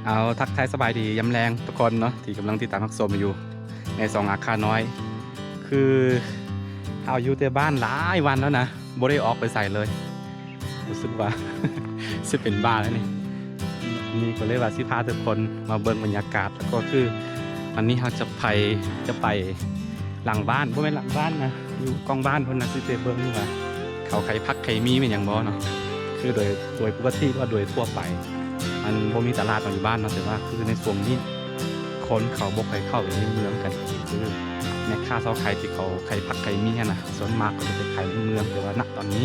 เอาทักทายสบายดีย้ำแรงทุกคนเนาะที่กำลังติดตามพักชมอยู่ในสองอาคาน้อยคือเอาอยู่แต่บ้านหลายวันแล้วนะบ่ได้ออกไปใส่เลยรู้สึกว่า สิเป็นบ้าแล้วนี่ก็เลยว่าสิพาทุกคนมาเบิ่งบรรยากาศแล้วก็คือวันนี้เราจะไปหลังบ้านบ่แม่นหลังบ้านนะอยู่กองบ้านเพิ่นน่ะสิไปเบิ่งว่าเขาไข่พักไข่มีเป็นหยังบ่เนาะคือโดยปกติว่าโดยทั่วไปมันบ่มีตลาดอยู่บ้านเนาะแต่ว่าคือในช่วงนี้คนเขาบ่ค่อยเข้าไปในเมืองกันคือแม่ค้าเซาไข่ที่เขาไข่ผักไข่มีนะส่วนมากก็จะไปขายในเมืองแต่ว่าณตอนนี้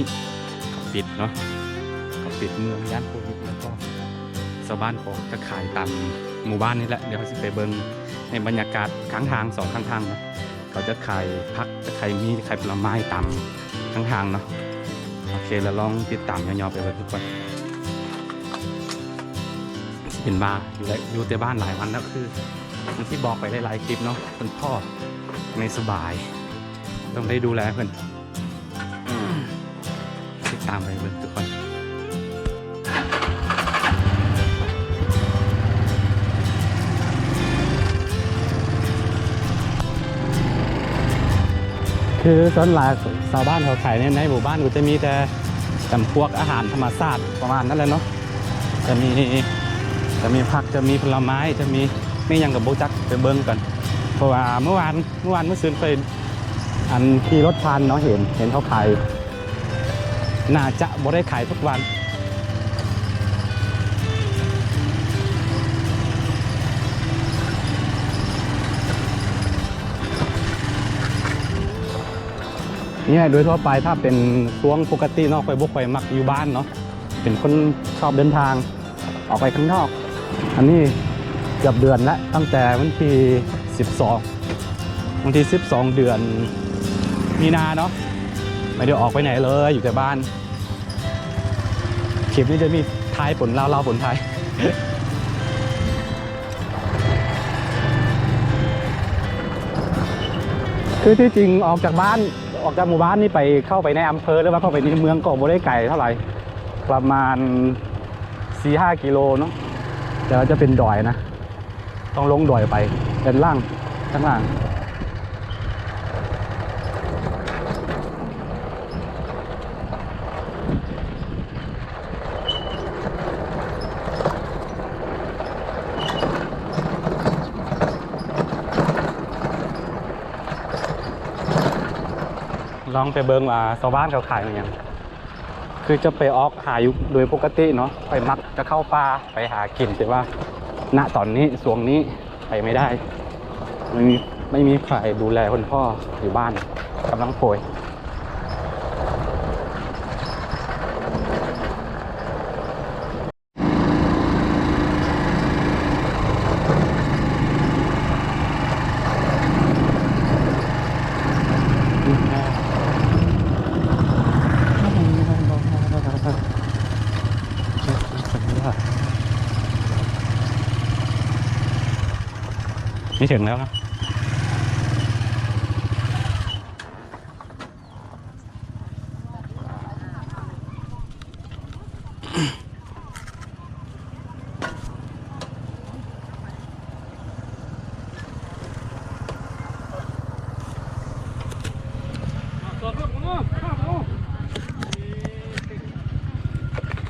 เขาปิดเนาะเขาปิดเมืองย่านโควิดแล้วก็ชาวบ้านเขาจะขายตามหมู่บ้านนี่แหละเดี๋ยวเราสิไปเบิ่งในบรรยากาศข้างทางสองข้างทางนะเขาจะขายผักจะขายมีขายผลไม้ตามข้างทางเนาะโอเคแล้วลองติดตามยาวๆไปเลยทุกคนเป็นบ้าอยู่แต่บ้านหลายวันแล้วคือที่บอกไปหลายๆคลิปเนาะคุณพ่อไม่สบายต้องได้ดูแลเพื่อนติดตามไปเลยทุกคนคือส่วนหลายชาวบ้านเขาขายเนี่ยในหมู่บ้านก็จะมีแต่จำพวกอาหารธรรมชาติประมาณนั้นแหละเนาะจะมีผักจะมีผลไม้จะมีไม่ยังกับโบจักไปเบิ้งกันเพราะว่าเมื่อวานเมื่อคืนเคยอันขี่รถผ่านเนาะเห็นเขาขายน่าจะบ่ได้ขายทุกวันนี่โดยทั่วไปถ้าเป็นช่วงปกติเนาะค่อยมักอยู่บ้านเนาะเป็นคนชอบเดินทางออกไปข้างนอกอันนี้เกือบเดือนแล้วตั้งแต่วันที่12เดือนมีนาเนาะไม่ได้ออกไปไหนเลยอยู่แต่บ้านคลิปนี้จะมีทายผลเล่าผลไทย คือที่จริงออกจากหมู่บ้านนี่ไปเข้าไปในอำเภอหรือว่าเข้าไปในเมืองก็ไม่ได้ไกลเท่าไหร่ประมาณ 4-5 กิโลเนาะแต่ว่าจะเป็นดอยนะต้องลงดอยไปเป็นล่างข้างล่างลองไปเบิ่งว่าชาวบ้านเขาขายอย่างคือจะไปออกหาอยู่โดยปกติเนาะไปมักจะเข้าป่าไปหากินแต่ว่าณตอนนี้ช่วงนี้ไปไม่ได้ไม่มีใครดูแลคุณพ่ออยู่บ้านกำลังป่วยไม่ถึงแล้วนะ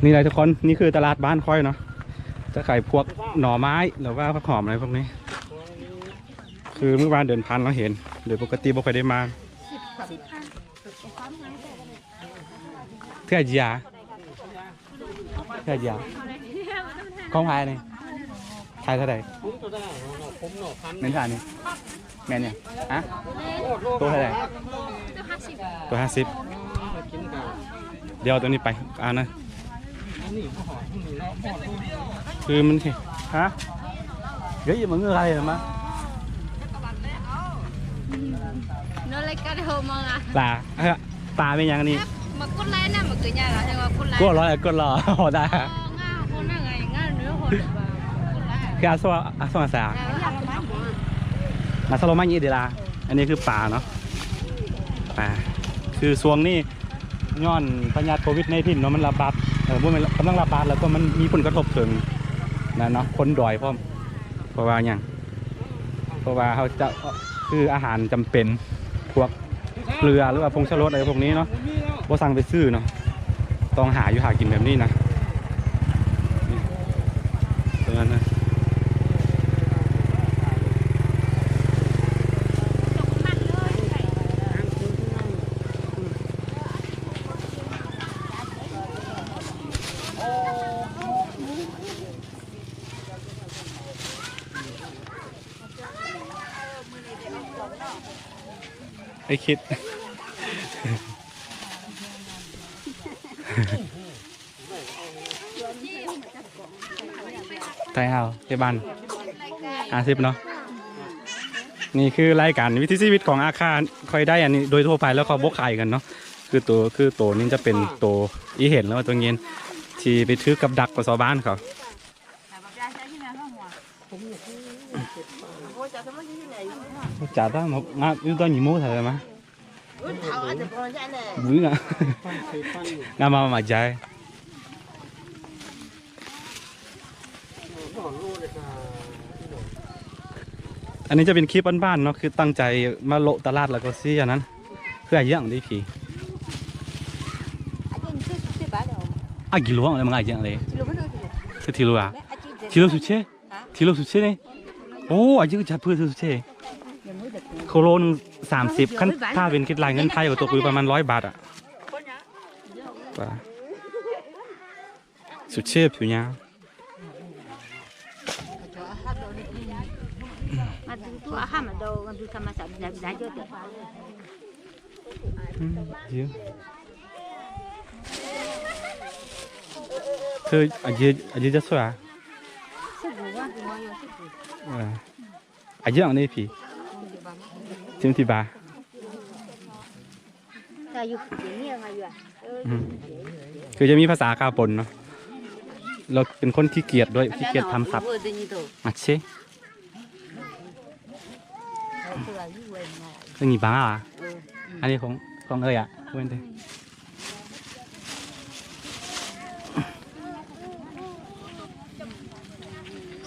นี่เลยทุกคนนี่คือตลาดบ้านค่อยเนาะจะขายพวกหน่อไม้หรือว่าผักหอมอะไรพวกนี้คือเมื่อวานเดินผ่านเราเห็นโดยปกติบ่เคยได้มาเทื่อยาข้องพายนี่ขายเท่าไหร่เน้นขายนี่แม่เนี่ยอะตัวเท่าไหร่ตัว50เดี๋ยวตัวนี้ไปนะคือมันฮะเดี๋ยวมึงอะไรเหรอมะปลาเป็นยังนี่mà cốt lái nè mà cửa nhà là hay là cốt lái ก็ร้อยก็รอได้ ngao con là ngày ngao nữa hồi cốt lái คืออาสวาสามาสโลมายี่เดียร์อันนี้คือป่าเนาะป่าคือช่วงนี้ย้อนพยาธิโควิด-19เนาะมันระบาดพวกมันกำลังระบาดแล้วก็มันมีผลกระทบถึง นั่นเนาะคนดอยพร้อมเพราะว่าอย่างเพราะว่าเขาจะคืออาหารจำเป็นพวกเกลือหรือว่าผงชูรสอะไรพวกนี้เนาะบ่สั่งไปซื้อเนาะต้องหาอยู่หากินแบบนี้นะตรงนั้นนะไอ้คิด ไทยเอาที่บ้าน50เนาะนี่คือรายการวิถีชีวิตของอาคารคอยได้อันนี้โดยทั่วไปแล้วเขาบกขายกันเนาะคือตัวนี้จะเป็นตัวอีเห็นแล้วตัวเงินที่ไปถือกับดักกับชาวบ้านเขาจ่าตั้งงาอยู่ตอนยี่โมงเท่าไหร่มั้ยบุ้งอ่ะงามาใจอันนี้จะเป็นคลิปบ้านๆเนาะคือตั้งใจมาโลตลาดแล้วก็ซี่อันนั้นเพื่อเยี่ยงได้ผีกี่โลอะไรมึงเยี่ยงเลยคือทีโลอ่ะทีโลสุดเช่ทีโลสุดเช่เนี่ยโอ้อายุจะเพื่อสุดเช่โคโลนึง30ขั้นถ้าเป็นคิดรายเงินไทยก็ตกอยู่ประมาณ100 บาทอ่ะสุดเช่ผิวเนี้ยเธออายุจะสวยอ่ะอายุอันนี้พี่จิมทีบาคือจะมีภาษากาปนเนาะเราเป็นคนขี้เกียจด้วยขี้เกียจทำศัพท์อัดเช่เป็นงี้บ้างอ่ะอันนี้ของเอ้ยอ่ะเว้นเลย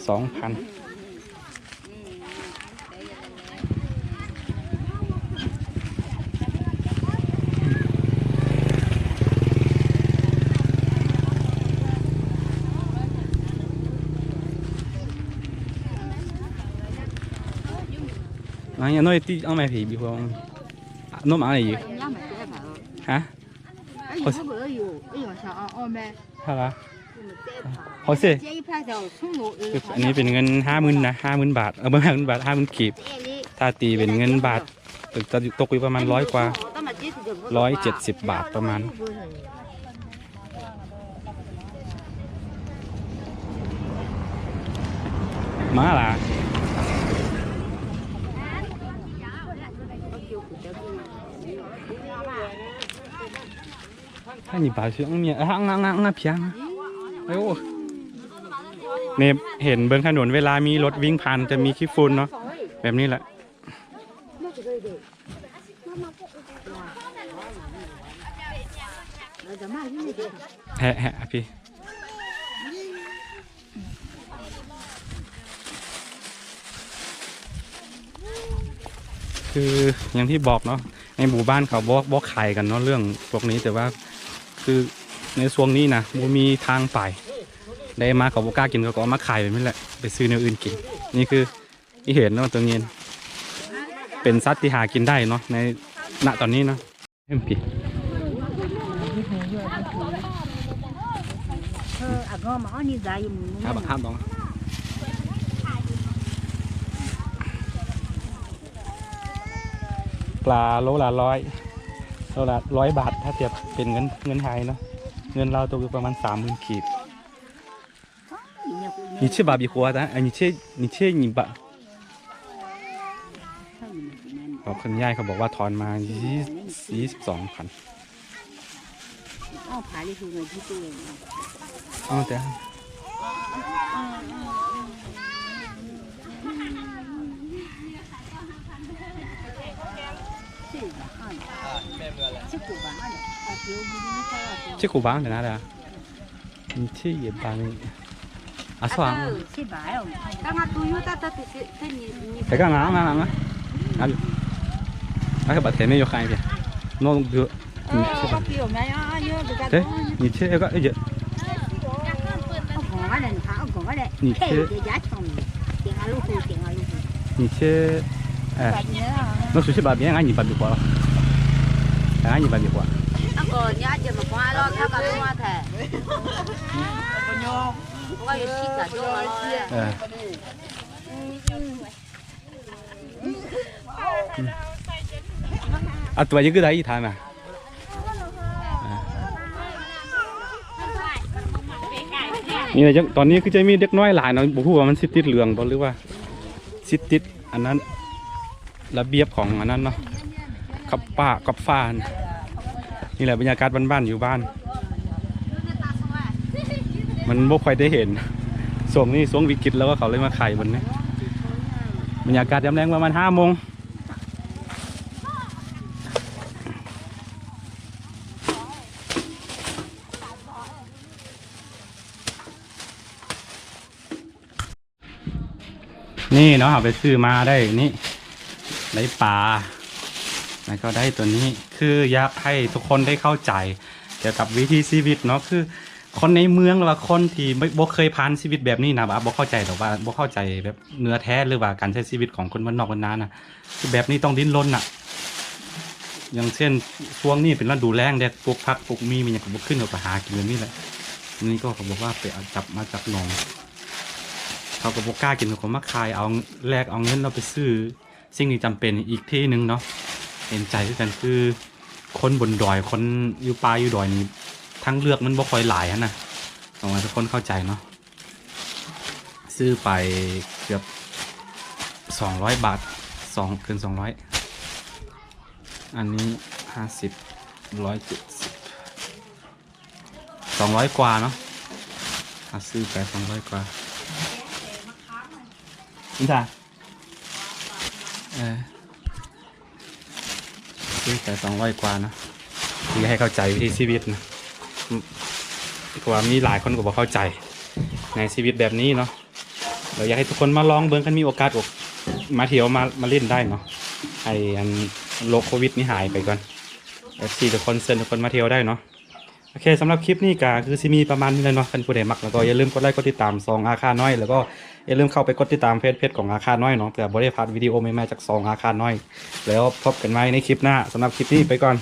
2,000anh nói tí ông mày thì bị không nó mà này gì hả hả họ sẽอันนี้เป็นเงิน50,000นะ50,000 บาทไม่50,000 บาท50,000 กีบถ้าตีเป็นเงินบาทจะตกอยู่ประมาณ100 กว่า170 บาทประมาณมาล่ะถ้าหยิบปลาเชือกเนี่ยงาเพียงโอ้เนี่ยเห็นเบื้องถนนเวลามีรถวิ่งผ่านจะมีขี้ฝุ่นเนาะแบบนี้แหละแฮะพี่คืออย่างที่บอกเนาะในหมู่บ้านเขาบอกขายกันเนาะเรื่องพวกนี้แต่ว่าคือในช่วงนี้นะมีทางไปได้มาเขาบอกกล้ากินเขาก็เอามาขายแบบนี้แหละไปซื้อเนื้ออื่นกินนี่คือที่เห็นเนาะตัวเงินเป็นสัตว์ที่หากินได้เนาะในณตอนนี้เนาะเอ็มพีห้ามต้องปลาโลละ100 บาทถ้าเทียบเป็นเงินไทยเนาะเงินเราตกอยู่ประมาณ30,000 กีบ你吃吧比活的哎你切你吧คนย่ายเขาบอกว่าถอนมา22,000อ๋อแต่ชื่อกูบ้างเดี๋ยวนะเดี๋ยวนี่ชื่อเย็บบ้าง啊，算了，七百哦，刚刚都有他你。这个拿，拿去，那个把前面又看一遍，弄个，对，你切一个，一节，你切，你切，哎，那出去把别人俺你把别过了，俺你把别过。个伢子嘛，光老他个多台，我有洗澡就好了。啊，ตัวยังก็ได้อีกทางน่ะนี่นะตอนนี้คือจะมีเด็กน้อยหลายเนาะบอกว่ามันสิติดเหลืองบ่หรือว่าสิติดอันนั้นระเบียบของอันนั้นเนาะกับป้ากับฟ้านนี่แหละบรรยากาศบ้านๆอยู่บ้านมันบ่ค่อยได้เห็นช่วงนี้ช่วงวิกฤตแล้วก็เขาเลยมาไข่บนนี้บรรยากาศยามแรงประมาณ5 โมงนี่เนาะเอาไปซื้อมาได้นี่ได้ปลาแล้วก็ได้ตัวนี้คืออยากให้ทุกคนได้เข้าใจเกี่ยวกับวิถีชีวิตเนาะคือคนในเมืองหรือว่าคนที่บ่เคยผ่านชีวิตแบบนี้นะบ่เข้าใจหรอกว่าบ่เข้าใจแบบเนื้อแท้หรือว่าการใช้ชีวิตของคนบ้านนอกบ้านนานะคือแบบนี้ต้องดิ้นรนน่ะอย่างเช่นช่วงนี้เป็นฤดูแล้งเด็กปลูกผักปลูกมีมันยังบ่ขึ้นกับหากินแบบนี้แหละนี่ก็เขาบอกว่าไปเอาจับมาจากหนองเขาก็บอกกล้ากินเขามาขายเอาแลกเอาเงินเราไปซื้อสิ่งที่จำเป็นอีกที่หนึ่งเนาะเห็นใจด้วยกันคือคนบนดอยคนอยู่ป่าอยู่ดอยนี่ทั้งเลือกมันบ่ค่อยหลายนะต้องให้ทุกคนเข้าใจเนาะซื้อไปเกือบ200 บาทเกิน200อันนี้50 170 200 กว่าเนาะซื้อไป200 กว่านี่จ้ะซื้อไป200 กว่านะที่ให้เข้าใจวิถีชีวิตนะเพราะว่ามีหลายคนก็บอกเข้าใจในชีวิตแบบนี้เนาะเราอยากให้ทุกคนมาลองเบิ่งกันมีโอกาสมาเที่ยวมาเล่นได้เนาะให้อันโรคโควิดนี่หายไปก่อนที่ทุกคนเชิญทุกคนมาเที่ยวได้เนาะโอเคสำหรับคลิปนี้ก็คือสิมีประมาณนี้เลยเนาะท่านผู้ใดมักแล้วก็อย่าลืมกดไลค์กดติดตามซองอาคาน้อยแล้วก็อย่าลืมเข้าไปกดติดตามเพจของอาคาน้อยเนาะเพื่อบ่ได้พลาดวิดีโอใหม่ๆจากซองอาคาน้อยแล้วพบกันใหม่ในคลิปหน้าสำหรับคลิปนี้ไปก่อน